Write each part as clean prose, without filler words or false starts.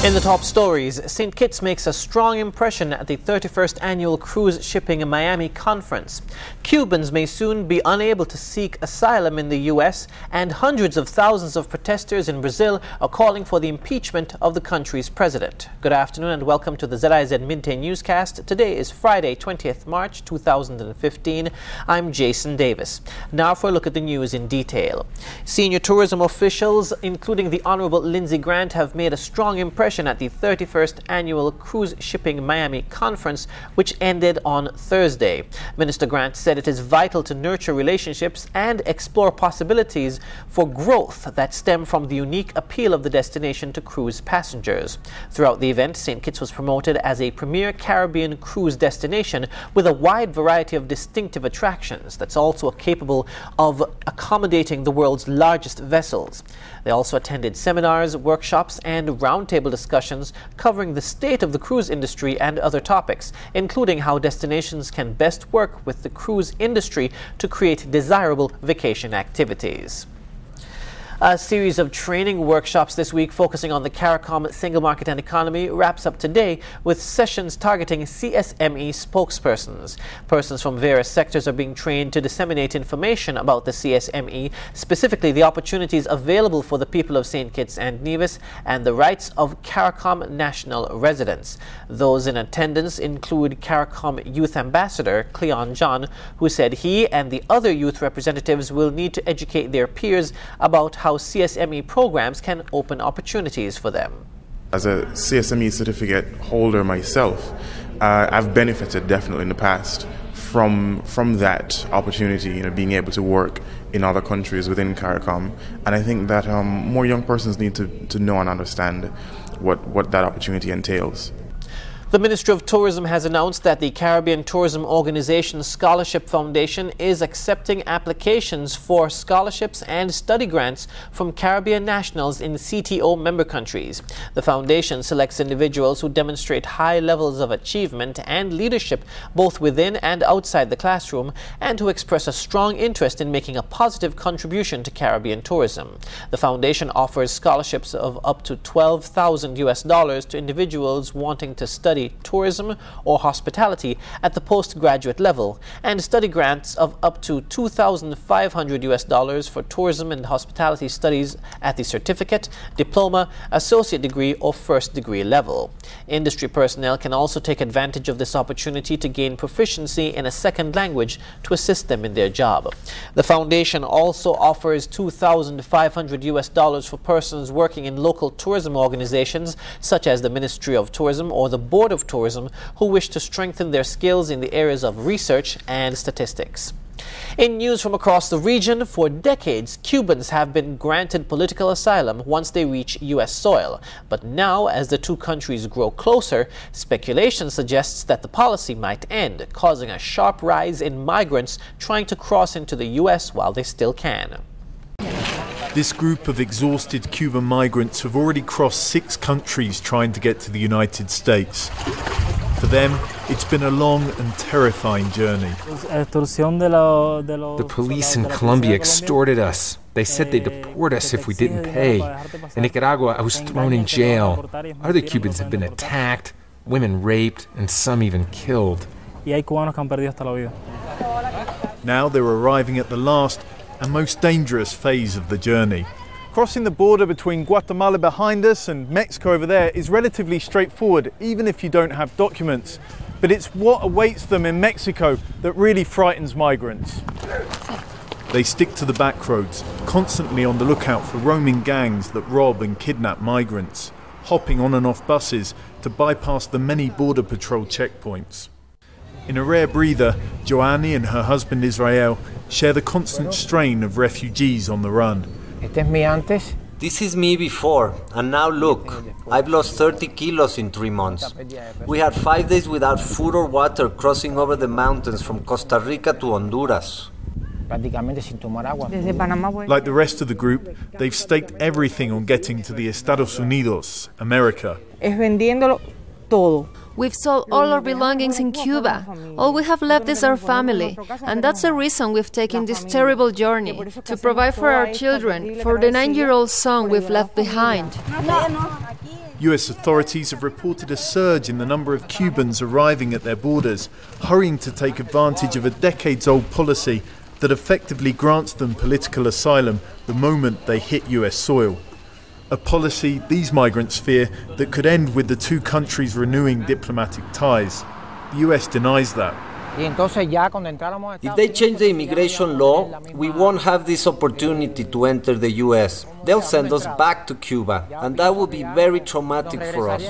In the top stories, St. Kitts makes a strong impression at the 31st Annual Cruise Shipping Miami Conference. Cubans may soon be unable to seek asylum in the U.S., and hundreds of thousands of protesters in Brazil are calling for the impeachment of the country's president. Good afternoon and welcome to the ZIZ Midday newscast. Today is Friday, 20th March 2015. I'm Jason Davis. Now for a look at the news in detail. Senior tourism officials, including the Honorable Lindsey Grant, have made a strong impression at the 31st Annual Cruise Shipping Miami Conference, which ended on Thursday. Minister Grant said it is vital to nurture relationships and explore possibilities for growth that stem from the unique appeal of the destination to cruise passengers. Throughout the event, St. Kitts was promoted as a premier Caribbean cruise destination with a wide variety of distinctive attractions that's also capable of accommodating the world's largest vessels. They also attended seminars, workshops, and roundtable discussions covering the state of the cruise industry and other topics, including how destinations can best work with the cruise industry to create desirable vacation activities. A series of training workshops this week focusing on the CARICOM single market and economy wraps up today with sessions targeting CSME spokespersons. Persons from various sectors are being trained to disseminate information about the CSME, specifically the opportunities available for the people of St. Kitts and Nevis and the rights of CARICOM national residents. Those in attendance include CARICOM Youth Ambassador Cleon John, who said he and the other youth representatives will need to educate their peers about how CSME programs can open opportunities for them. As a CSME certificate holder myself, I've benefited definitely in the past from that opportunity, being able to work in other countries within CARICOM. And I think that more young persons need to know and understand what that opportunity entails. The Ministry of Tourism has announced that the Caribbean Tourism Organization Scholarship Foundation is accepting applications for scholarships and study grants from Caribbean nationals in CTO member countries. The foundation selects individuals who demonstrate high levels of achievement and leadership both within and outside the classroom, and who express a strong interest in making a positive contribution to Caribbean tourism. The foundation offers scholarships of up to $12,000 to individuals wanting to study tourism or hospitality at the postgraduate level, and study grants of up to $2,500 for tourism and hospitality studies at the certificate, diploma, associate degree, or first degree level. Industry personnel can also take advantage of this opportunity to gain proficiency in a second language to assist them in their job. The foundation also offers $2,500 for persons working in local tourism organizations such as the Ministry of Tourism or the Board of Tourism who wish to strengthen their skills in the areas of research and statistics. In news from across the region, for decades, Cubans have been granted political asylum once they reach U.S. soil. But now, as the two countries grow closer, speculation suggests that the policy might end, causing a sharp rise in migrants trying to cross into the U.S. while they still can. This group of exhausted Cuban migrants have already crossed 6 countries trying to get to the United States. For them, it's been a long and terrifying journey. The police in Colombia extorted us. They said they'd deport us if we didn't pay. In Nicaragua, I was thrown in jail. Other Cubans have been attacked, women raped, and some even killed. Now they're arriving at the last and most dangerous phase of the journey. Crossing the border between Guatemala behind us and Mexico over there is relatively straightforward, even if you don't have documents. But it's what awaits them in Mexico that really frightens migrants. They stick to the back roads, constantly on the lookout for roaming gangs that rob and kidnap migrants, hopping on and off buses to bypass the many border patrol checkpoints. In a rare breather, Joanny and her husband Israel share the constant strain of refugees on the run. This is me before, and now look, I've lost 30 kilos in 3 months. We had 5 days without food or water crossing over the mountains from Costa Rica to Honduras. Like the rest of the group, they've staked everything on getting to the Estados Unidos, America. We've sold all our belongings in Cuba. All we have left is our family. And that's the reason we've taken this terrible journey, to provide for our children, for the 9-year-old son we've left behind. US authorities have reported a surge in the number of Cubans arriving at their borders, hurrying to take advantage of a decades-old policy that effectively grants them political asylum the moment they hit US soil. A policy these migrants fear that could end with the two countries renewing diplomatic ties. The US denies that. If they change the immigration law, we won't have this opportunity to enter the US. They'll send us back to Cuba, and that will be very traumatic for us.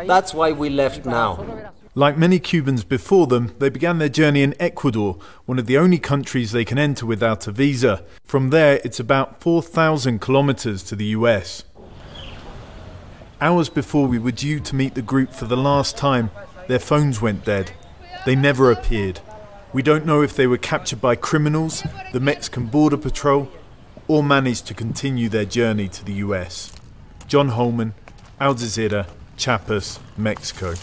That's why we left now. Like many Cubans before them, they began their journey in Ecuador, one of the only countries they can enter without a visa. From there, it's about 4,000 kilometers to the US. Hours before we were due to meet the group for the last time, their phones went dead. They never appeared. We don't know if they were captured by criminals, the Mexican Border Patrol, or managed to continue their journey to the US. John Holman, Al Jazeera, Chiapas, Mexico.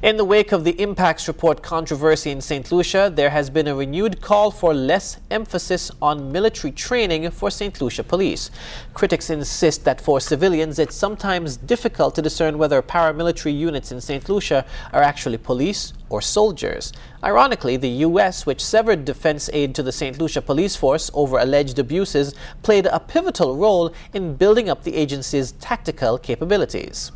In the wake of the impacts report controversy in St. Lucia, there has been a renewed call for less emphasis on military training for St. Lucia police. Critics insist that for civilians, it's sometimes difficult to discern whether paramilitary units in St. Lucia are actually police or soldiers. Ironically, the U.S., which severed defense aid to the St. Lucia police force over alleged abuses, played a pivotal role in building up the agency's tactical capabilities.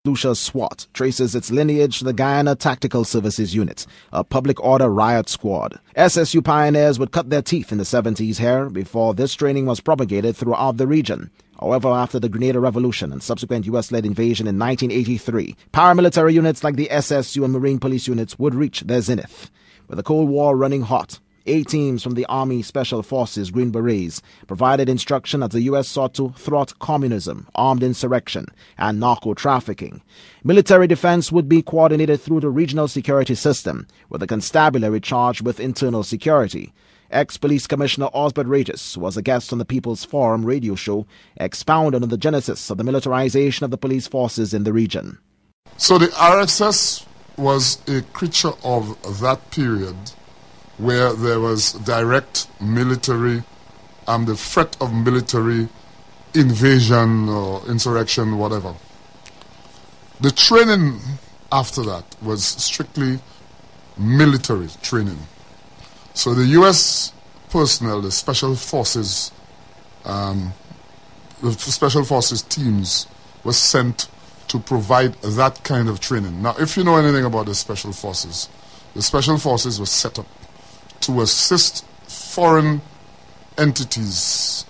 Lucia's SWAT traces its lineage to the Guyana Tactical Services Unit, a public order riot squad. SSU pioneers would cut their teeth in the 70s here before this training was propagated throughout the region. However, after the Grenada Revolution and subsequent U.S.-led invasion in 1983, paramilitary units like the SSU and Marine Police units would reach their zenith. With the Cold War running hot, 8 teams from the Army Special Forces Green Berets provided instruction as the U.S. sought to thwart communism, armed insurrection, and narco-trafficking. Military defense would be coordinated through the regional security system, with a constabulary charged with internal security. Ex-Police Commissioner Osbert Regis was a guest on the People's Forum radio show, expounded on the genesis of the militarization of the police forces in the region. So the RSS was a creature of that period where there was direct military, the threat of military invasion or insurrection, whatever. The training after that was strictly military training. So the U.S. personnel, the Special Forces teams were sent to provide that kind of training. Now, if you know anything about the Special Forces were set up to assist foreign entities.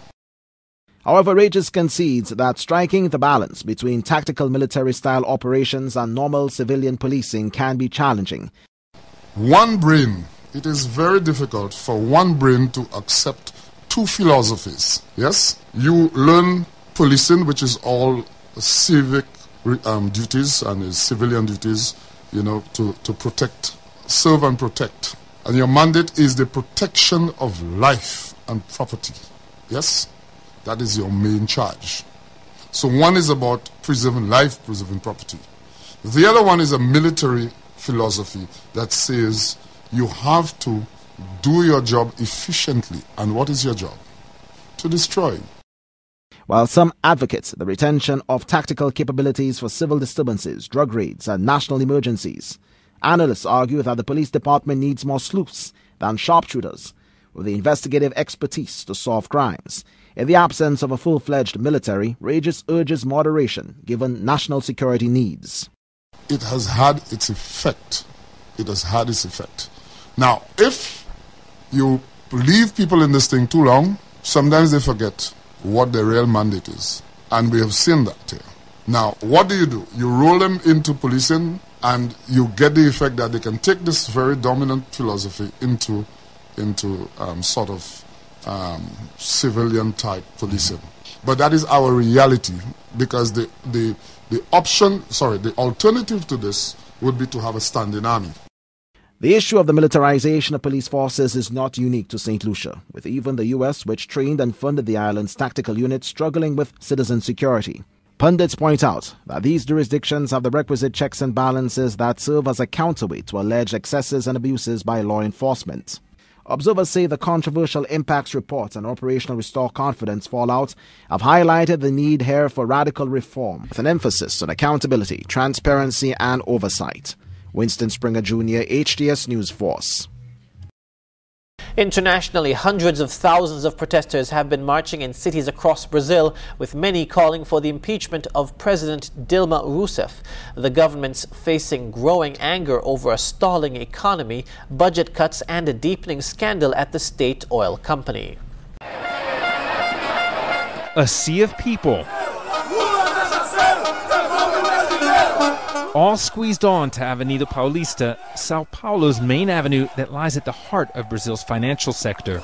However, Regis concedes that striking the balance between tactical military-style operations and normal civilian policing can be challenging. One brain, it is very difficult for one brain to accept two philosophies. Yes? You learn policing, which is all civic duties and civilian duties, to protect, serve and protect. And your mandate is the protection of life and property. Yes? That is your main charge. So one is about preserving life, preserving property. The other one is a military philosophy that says you have to do your job efficiently. And what is your job? To destroy. While some advocate the retention of tactical capabilities for civil disturbances, drug raids, and national emergencies, analysts argue that the police department needs more sleuths than sharpshooters with the investigative expertise to solve crimes. In the absence of a full-fledged military, Regis urges moderation given national security needs. It has had its effect. It has had its effect. Now, if you leave people in this thing too long, sometimes they forget what their real mandate is. And we have seen that here. Now, what do? You roll them into policing, and you get the effect that they can take this very dominant philosophy into civilian type policing. But that is our reality, because the alternative to this would be to have a standing army. The issue of the militarization of police forces is not unique to St. Lucia, with even the U.S., which trained and funded the island's tactical units, struggling with citizen security. Pundits point out that these jurisdictions have the requisite checks and balances that serve as a counterweight to alleged excesses and abuses by law enforcement. Observers say the controversial impacts reports and Operational Restore Confidence fallout have highlighted the need here for radical reform, with an emphasis on accountability, transparency and oversight. Winston Springer Jr., HTS News Force. Internationally, hundreds of thousands of protesters have been marching in cities across Brazil, with many calling for the impeachment of President Dilma Rousseff. The government's facing growing anger over a stalling economy, budget cuts and a deepening scandal at the state oil company. A sea of people, all squeezed on to Avenida Paulista, Sao Paulo's main avenue that lies at the heart of Brazil's financial sector.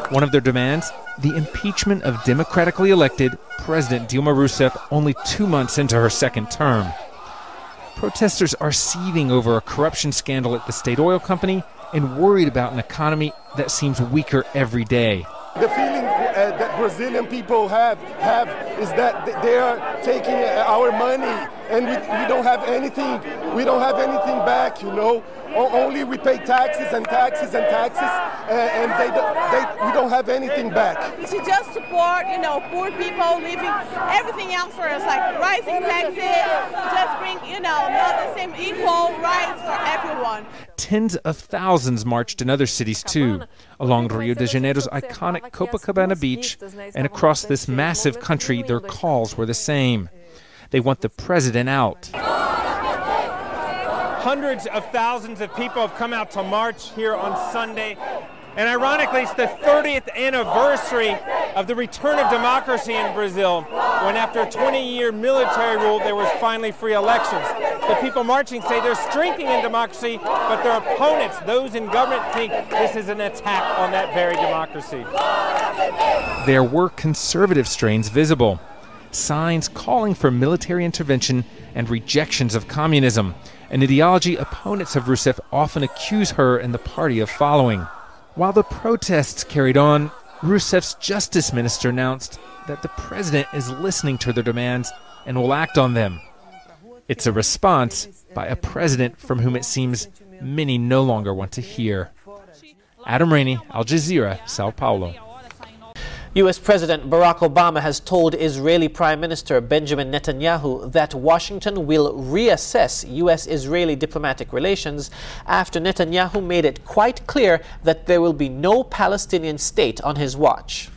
One of their demands, the impeachment of democratically elected President Dilma Rousseff only 2 months into her second term. Protesters are seething over a corruption scandal at the state oil company and worried about an economy that seems weaker every day. The feeling that Brazilian people have is that they are taking our money and we don't have anything. We don't have anything back, you know. Only we pay taxes and taxes and taxes, and we don't have anything back. We should just support, you know, poor people living everything else for us, like rising taxes, just bring, you know, not the same equal rights for everyone. Tens of thousands marched in other cities too, along Rio de Janeiro's iconic Copacabana beach, and across this massive country their calls were the same. They want the president out. Hundreds of thousands of people have come out to march here on Sunday. And ironically, it's the 30th anniversary of the return of democracy in Brazil, when after a 20-year military rule, there was finally free elections. The people marching say they're strengthening in democracy, but their opponents, those in government, think this is an attack on that very democracy. There were conservative strains visible, signs calling for military intervention and rejections of communism, an ideology opponents of Rousseff often accuse her and the party of following. While the protests carried on, Rousseff's justice minister announced that the president is listening to their demands and will act on them. It's a response by a president from whom it seems many no longer want to hear. Adam Rainey, Al Jazeera, Sao Paulo. U.S. President Barack Obama has told Israeli Prime Minister Benjamin Netanyahu that Washington will reassess U.S.-Israeli diplomatic relations after Netanyahu made it quite clear that there will be no Palestinian state on his watch.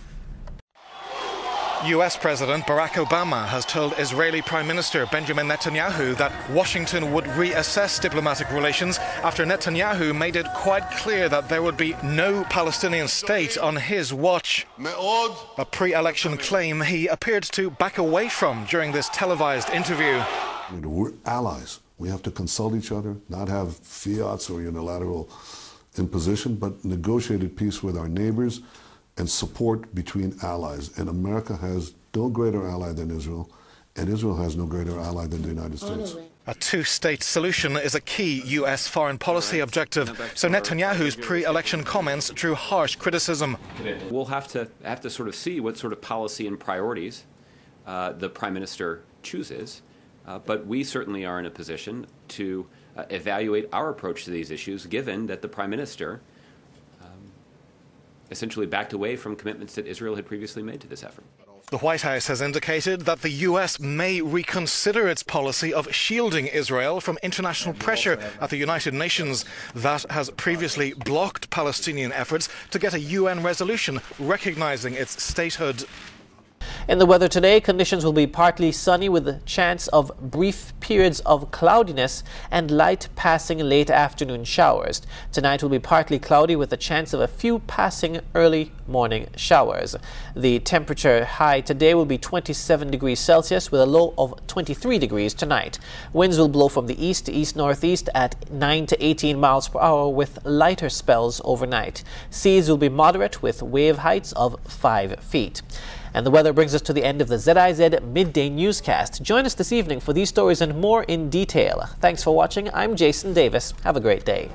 U.S. President Barack Obama has told Israeli Prime Minister Benjamin Netanyahu that Washington would reassess diplomatic relations after Netanyahu made it quite clear that there would be no Palestinian state on his watch. A pre-election claim he appeared to back away from during this televised interview. We're allies. We have to consult each other, not have fiats or unilateral imposition, but negotiated peace with our neighbors and support between allies. And America has no greater ally than Israel, and Israel has no greater ally than the United States. A two-state solution is a key U.S. foreign policy objective, so Netanyahu's pre-election comments drew harsh criticism. We'll have to sort of see what sort of policy and priorities the Prime Minister chooses, but we certainly are in a position to evaluate our approach to these issues, given that the Prime Minister essentially backed away from commitments that Israel had previously made to this effort. The White House has indicated that the U.S. may reconsider its policy of shielding Israel from international pressure at the United Nations that has previously blocked Palestinian efforts to get a UN resolution recognizing its statehood. In the weather today, conditions will be partly sunny with a chance of brief periods of cloudiness and light passing late afternoon showers. Tonight will be partly cloudy with a chance of a few passing early morning showers. The temperature high today will be 27 degrees Celsius with a low of 23 degrees tonight. Winds will blow from the east to east-northeast at 9 to 18 miles per hour with lighter spells overnight. Seas will be moderate with wave heights of 5 feet. And the weather brings us to the end of the ZIZ Midday Newscast. Join us this evening for these stories and more in detail. Thanks for watching. I'm Jason Davis. Have a great day.